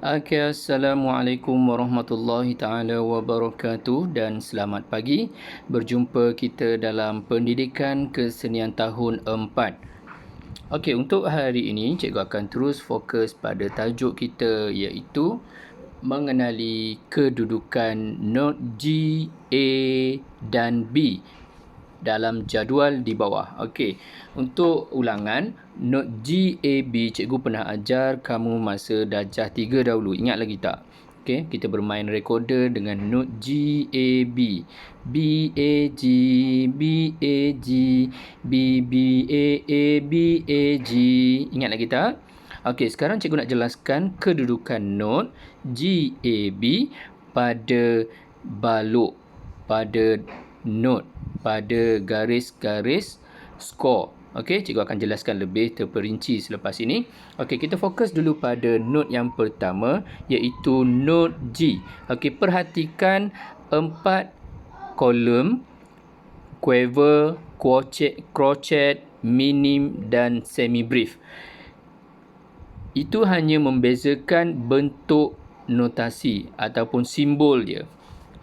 Okay, Assalamualaikum warahmatullahi taala wabarakatuh dan selamat pagi. Berjumpa kita dalam pendidikan kesenian tahun 4. Okey, untuk hari ini cikgu akan terus fokus pada tajuk kita iaitu mengenali kedudukan not G, A dan B dalam jadual di bawah. Okey, untuk ulangan, not G, A, B cikgu pernah ajar kamu masa darjah 3 dahulu. Ingat lagi tak? Okey, kita bermain recorder dengan not G, A, B. B, A, G, B, A, G, B, B, A, A, B, A, G. Ingat lagi tak? Okey, sekarang cikgu nak jelaskan kedudukan not G, A, B pada balok, pada not, pada garis-garis skor. Okey, cikgu akan jelaskan lebih terperinci selepas ini. Okey, kita fokus dulu pada not yang pertama iaitu not G. Okey, perhatikan 4 kolom quaver, crochet, minim dan semi brief. Itu hanya membezakan bentuk notasi ataupun simbol dia.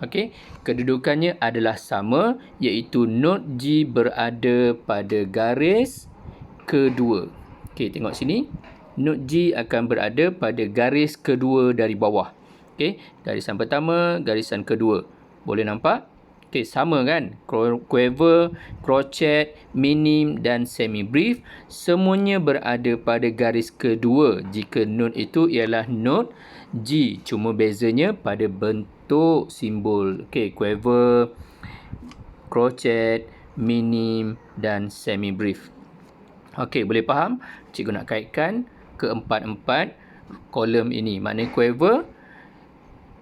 Okey, kedudukannya adalah sama iaitu not G berada pada garis kedua. Okey, tengok sini. Not G akan berada pada garis kedua dari bawah. Okey, garisan pertama, garisan kedua. Boleh nampak? Okey, sama kan? Quaver, crochet, minim dan semi brief semuanya berada pada garis kedua jika not itu ialah not G. Cuma bezanya pada bentuk simbol. Okey, quaver, crochet, minim dan semi brief. Okey, boleh faham? Cikgu nak kaitkan keempat-empat kolom ini. Maknanya quaver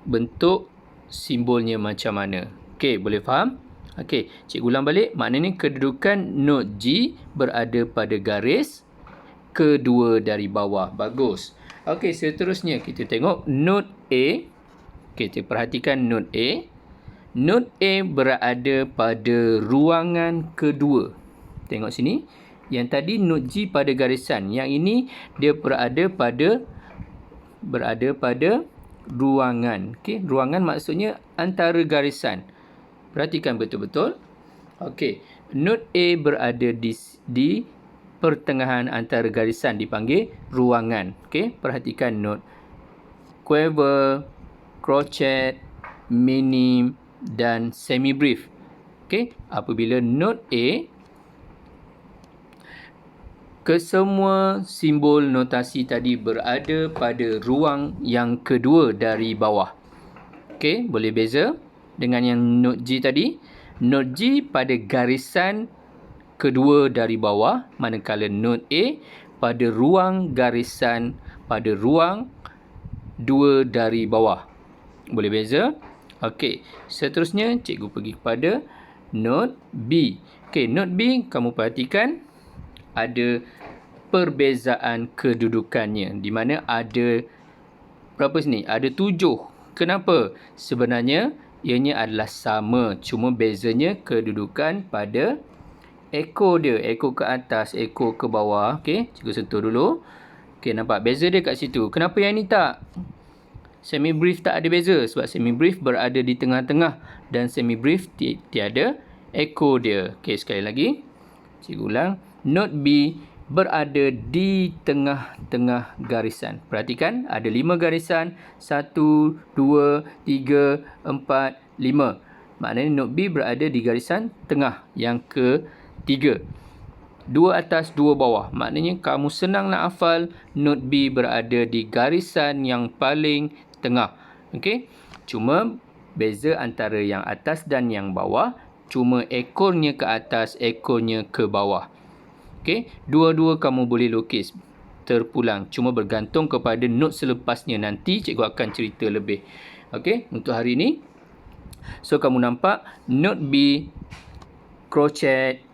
bentuk simbolnya macam mana. Okey, boleh faham? Okey, cikgu ulang balik. Maknanya kedudukan not G berada pada garis kedua dari bawah. Bagus. Okey, seterusnya kita tengok not A. Okey, kita perhatikan not A. Not A berada pada ruangan kedua. Tengok sini. Yang tadi not G pada garisan. Yang ini dia berada pada ruangan. Okey, ruangan maksudnya antara garisan. Perhatikan betul-betul. Okey, not A berada di pertengahan antara garisan dipanggil ruangan. Okey, perhatikan not quaver, crochet, minim dan semi brief. Okey, apabila not A, kesemua simbol notasi tadi berada pada ruang yang kedua dari bawah. Okey, boleh beza dengan yang not G tadi. Not G pada garisan kedua dari bawah, manakala not A pada ruang garisan pada ruang dua dari bawah. Boleh beza? Okey, seterusnya cikgu pergi kepada not B. Okey, not B kamu perhatikan ada perbezaan kedudukannya di mana ada berapa sini? Ada 7. Kenapa? Sebenarnya ianya adalah sama, cuma bezanya kedudukan pada ekor dia. Ekor ke atas, ekor ke bawah. Okey, cikgu sentuh dulu. Okey, nampak beza dia kat situ. Kenapa yang ni tak? Semi brief tak ada beza sebab semi brief berada di tengah-tengah dan semi brief tiada ekor dia. Okey, sekali lagi. Cikgu ulang. Not B berada di tengah-tengah garisan. Perhatikan, ada 5 garisan. 1, 2, 3, 4, 5. Maknanya not B berada di garisan tengah yang ketiga. 2 atas, 2 bawah. Maknanya kamu senang nak hafal not B berada di garisan yang paling tengah. Okey? Cuma beza antara yang atas dan yang bawah, cuma ekornya ke atas, ekornya ke bawah. Okey, dua-dua kamu boleh lukis terpulang. Cuma bergantung kepada not selepasnya. Nanti cikgu akan cerita lebih. Okey, untuk hari ini. So, kamu nampak not B, crochet,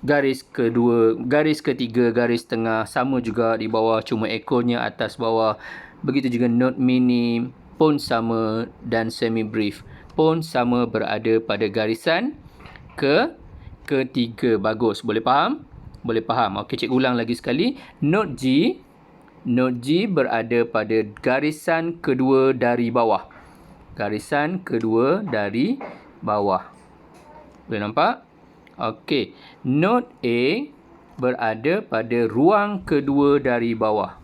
garis kedua, garis ketiga, garis tengah. Sama juga di bawah, cuma ekornya atas bawah. Begitu juga not minim pun sama dan semi brief pun sama berada pada garisan ketiga. Bagus, boleh faham? Boleh faham. Okey, cikgu ulang lagi sekali. Not G Not G berada pada garisan kedua dari bawah. Garisan kedua dari bawah. Boleh nampak? Okey. Not A berada pada ruang kedua dari bawah.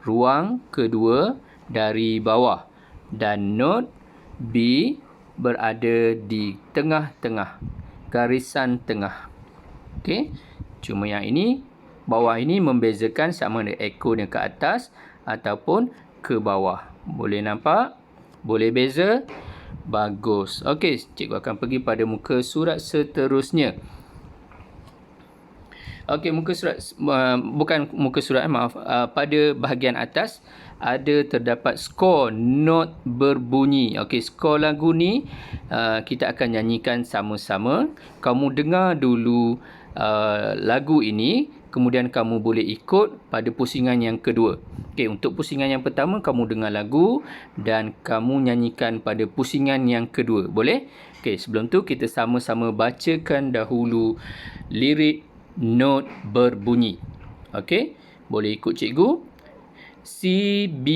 Ruang kedua dari bawah. Dan not B berada di tengah-tengah. Garisan tengah. Okey. Cuma yang ini, bawah ini membezakan sama ada ekornya ke atas ataupun ke bawah. Boleh nampak? Boleh beza? Bagus. Okey, cikgu akan pergi pada muka surat seterusnya. Okey, muka surat bukan muka surat, maaf. Pada bahagian atas ada terdapat skor not berbunyi. Okey, skor lagu ni kita akan nyanyikan sama-sama. Kamu dengar dulu lagu ini, kemudian kamu boleh ikut pada pusingan yang kedua. Okey, untuk pusingan yang pertama kamu dengar lagu dan kamu nyanyikan pada pusingan yang kedua. Boleh? Okey, sebelum tu kita sama-sama bacakan dahulu lirik not berbunyi. Okey, boleh ikut cikgu. C, B,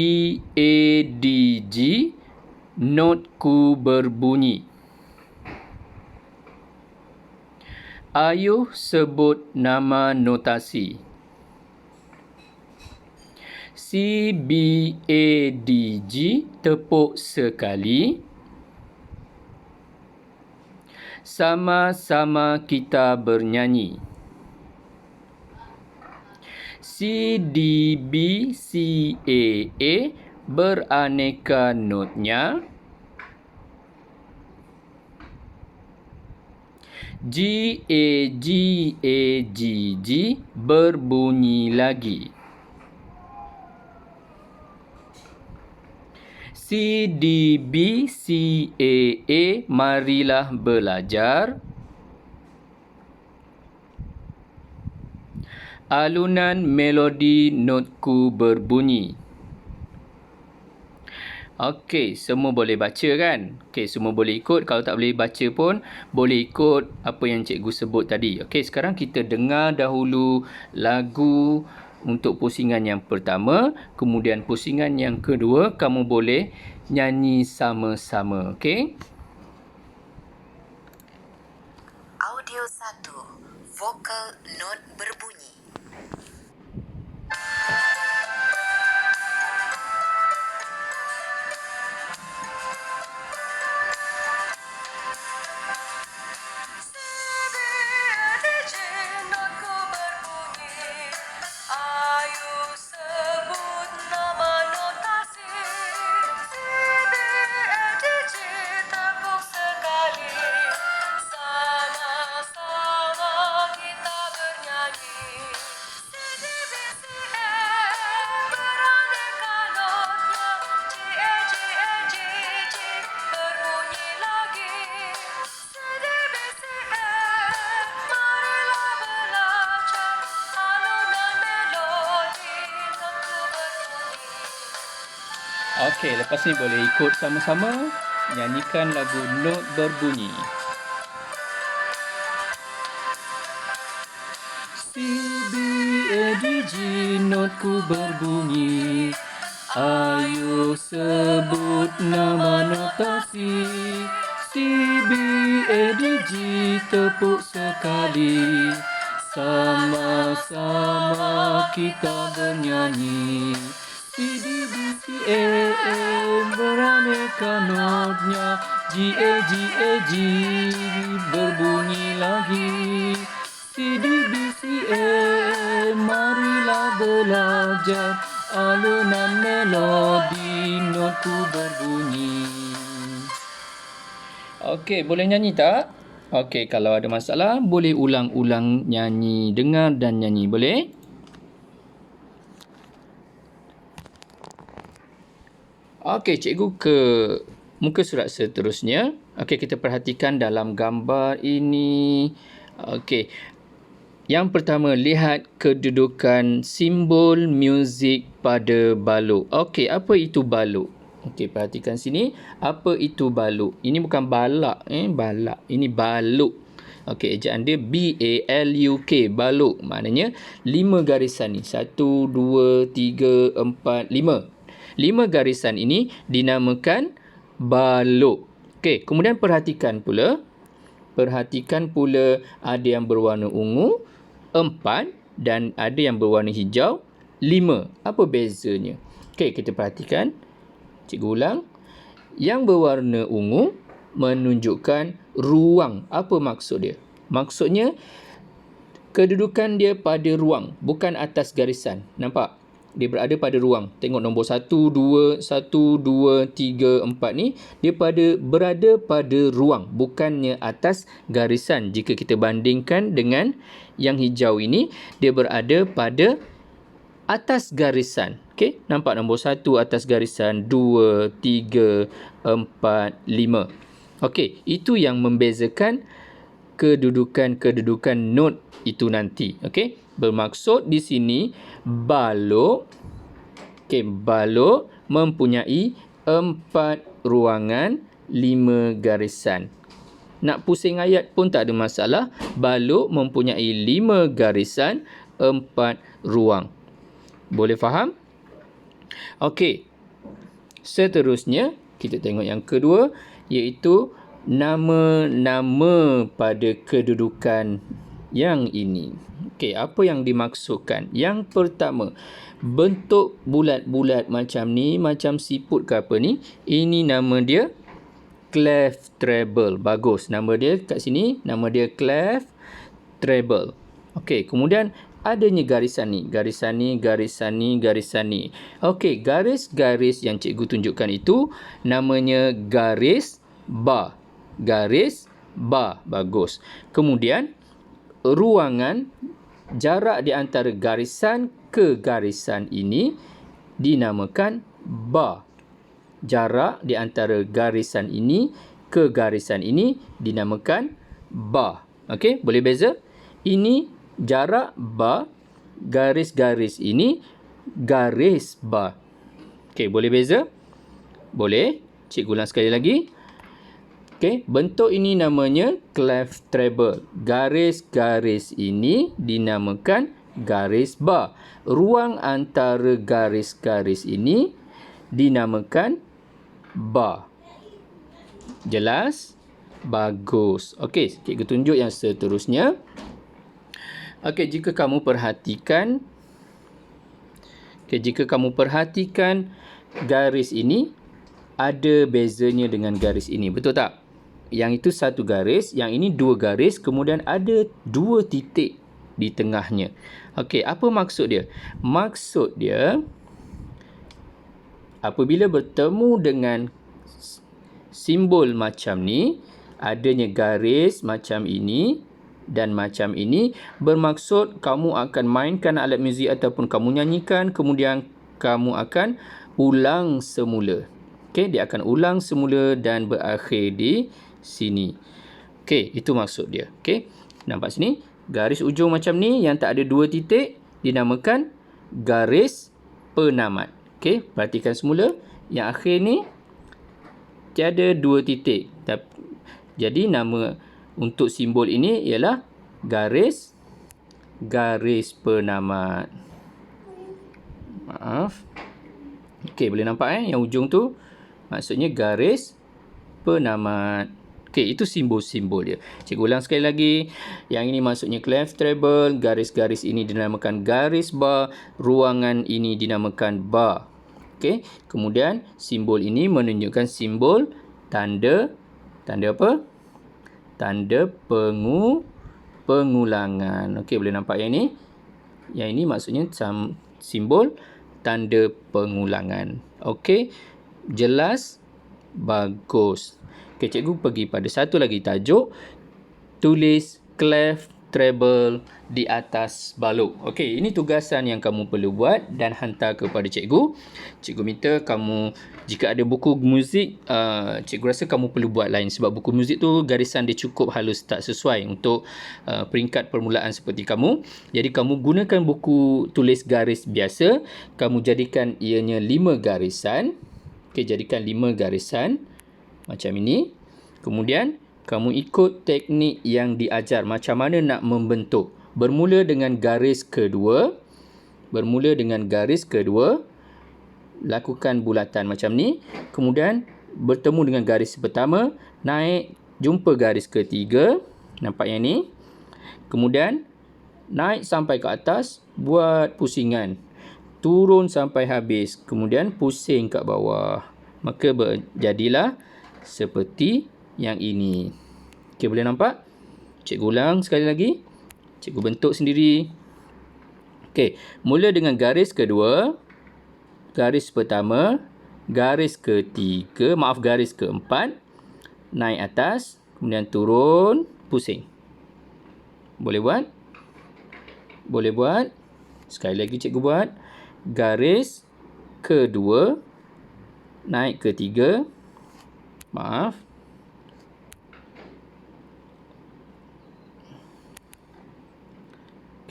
A, D, G, notku berbunyi. Ayuh sebut nama notasi. C, B, A, D, G, tepuk sekali. Sama-sama kita bernyanyi. C, D, B, C, A, beraneka notnya. G, A, G, A, G, G, berbunyi lagi. C, D, B, C, A, marilah belajar. Alunan melodi notku berbunyi. Okey, semua boleh baca kan? Okey, semua boleh ikut. Kalau tak boleh baca pun, boleh ikut apa yang cikgu sebut tadi. Okey, sekarang kita dengar dahulu lagu untuk pusingan yang pertama. Kemudian pusingan yang kedua, kamu boleh nyanyi sama-sama. Okey? Audio 1. Vokal not berbunyi. Okey, lepas ni boleh ikut sama-sama nyanyikan lagu not berbunyi. C, B, A, D, G, notku berbunyi. Ayo sebut nama notasi. C, B, A, D, G, tepuk sekali. Sama-sama kita bernyanyi. C, D, B, C, A, beraneka notnya. G, A, G, A, G, berbunyi lagi. C, D, B, C, A, marilah belajar. Alunan melodi notku berbunyi. Okey, boleh nyanyi tak? Okey, kalau ada masalah, boleh ulang-ulang nyanyi. Dengar dan nyanyi. Boleh? Okey, cikgu ke muka surat seterusnya. Okey, kita perhatikan dalam gambar ini. Okey. Yang pertama, lihat kedudukan simbol muzik pada balok. Okey, apa itu balok? Okey, perhatikan sini. Apa itu balok? Ini bukan balak, balak. Ini balok. Okey, ejaan dia BALUK, baluk. Maknanya 5 garisan ni. 1, 2, 3, 4, 5. 5 garisan ini dinamakan baluk. Okey, kemudian perhatikan pula ada yang berwarna ungu 4 dan ada yang berwarna hijau 5. Apa bezanya? Okey, kita perhatikan. Cikgu ulang. Yang berwarna ungu menunjukkan ruang. Apa maksud dia? Maksudnya kedudukan dia pada ruang, bukan atas garisan. Nampak? Dia berada pada ruang. Tengok nombor 1, 2, 3, 4 ni. Dia berada pada ruang. Bukannya atas garisan. Jika kita bandingkan dengan yang hijau ini, dia berada pada atas garisan. Okey, nampak nombor 1 atas garisan, 2, 3, 4, 5. Okey, itu yang membezakan kedudukan not itu nanti. Okey, bermaksud di sini baluk, baluk mempunyai 4 ruangan, 5 garisan. Nak pusing ayat pun tak ada masalah. Baluk mempunyai 5 garisan, 4 ruang. Boleh faham? Okey. Seterusnya, kita tengok yang kedua, iaitu nama-nama pada kedudukan yang ini. Okey, apa yang dimaksudkan? Yang pertama, bentuk bulat-bulat macam ni, macam siput ke apa ni, ini nama dia clef treble. Bagus. Nama dia kat sini, nama dia clef treble. Okey, kemudian adanya garisan ni. Okey, garis-garis yang cikgu tunjukkan itu namanya garis bar. Garis bar. Bagus. Kemudian ruangan, jarak di antara garisan ke garisan ini dinamakan bar. Jarak di antara garisan ini ke garisan ini dinamakan bar. Okey, boleh beza? Ini jarak bar, garis-garis ini garis bar. Okey, boleh beza? Boleh. Cikgu ulang sekali lagi. Okey, bentuk ini namanya clef treble. Garis-garis ini dinamakan garis bar. Ruang antara garis-garis ini dinamakan bar. Jelas? Bagus. Okey, cikgu tunjuk yang seterusnya. Okey, jika kamu perhatikan garis ini ada bezanya dengan garis ini. Betul tak? Yang itu satu garis, yang ini 2 garis, kemudian ada 2 titik di tengahnya. Okey, apa maksud dia? Maksud dia apabila bertemu dengan simbol macam ni, adanya garis macam ini dan macam ini, bermaksud kamu akan mainkan alat muzik ataupun kamu nyanyikan, kemudian kamu akan ulang semula. Okey, dia akan ulang semula dan berakhir di sini. Okey, itu maksud dia. Okey, nampak sini? Garis ujung macam ni yang tak ada 2 titik dinamakan garis penamat. Okey, perhatikan semula. Yang akhir ni tiada 2 titik. Jadi nama untuk simbol ini ialah garis penamat. Maaf. Okey, boleh nampak yang ujung tu maksudnya garis penamat. Okey, itu simbol-simbol dia. Cikgu ulang sekali lagi. Yang ini maksudnya clef treble, garis-garis ini dinamakan garis bar, ruangan ini dinamakan bar. Okey, kemudian simbol ini menunjukkan simbol tanda apa? Tanda pengulangan. Okey, boleh nampak yang ini? Yang ini maksudnya simbol tanda pengulangan. Okey, jelas? Bagus. Okey, cikgu pergi pada satu lagi tajuk. Tulis clef treble di atas baluk. Okey, ini tugasan yang kamu perlu buat dan hantar kepada cikgu. Cikgu minta kamu, jika ada buku muzik, cikgu rasa kamu perlu buat lain. Sebab buku muzik tu garisan dia cukup halus, tak sesuai untuk peringkat permulaan seperti kamu. Jadi kamu gunakan buku tulis garis biasa. Kamu jadikan ianya 5 garisan. Okey, jadikan 5 garisan. Macam ini. Kemudian kamu ikut teknik yang diajar macam mana nak membentuk. Bermula dengan garis kedua. Lakukan bulatan macam ni. Kemudian bertemu dengan garis pertama. Naik, jumpa garis ketiga. Nampak yang ni. Kemudian naik sampai ke atas. Buat pusingan. Turun sampai habis. Kemudian pusing kat bawah. Maka jadilah seperti yang ini. Okey, boleh nampak? Cikgu ulang sekali lagi. Cikgu bentuk sendiri. Okey, mula dengan garis kedua, garis pertama, garis ketiga, garis keempat, naik atas, kemudian turun, pusing. Boleh buat? Boleh buat? Sekali lagi cikgu buat. Garis kedua, naik ketiga,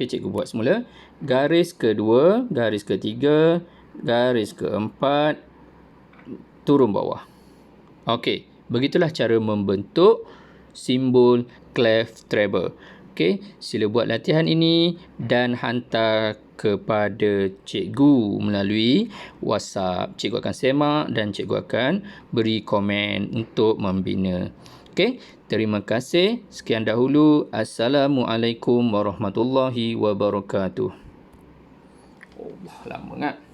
Okey, cikgu buat semula. Garis kedua, garis ketiga, garis keempat, turun bawah. Okey, begitulah cara membentuk simbol clef treble. Okey, sila buat latihan ini dan hantar kepada cikgu melalui WhatsApp. Cikgu akan semak dan cikgu akan beri komen untuk membina. Okey, terima kasih. Sekian dahulu. Assalamualaikum warahmatullahi wabarakatuh. Allah, lama sangat.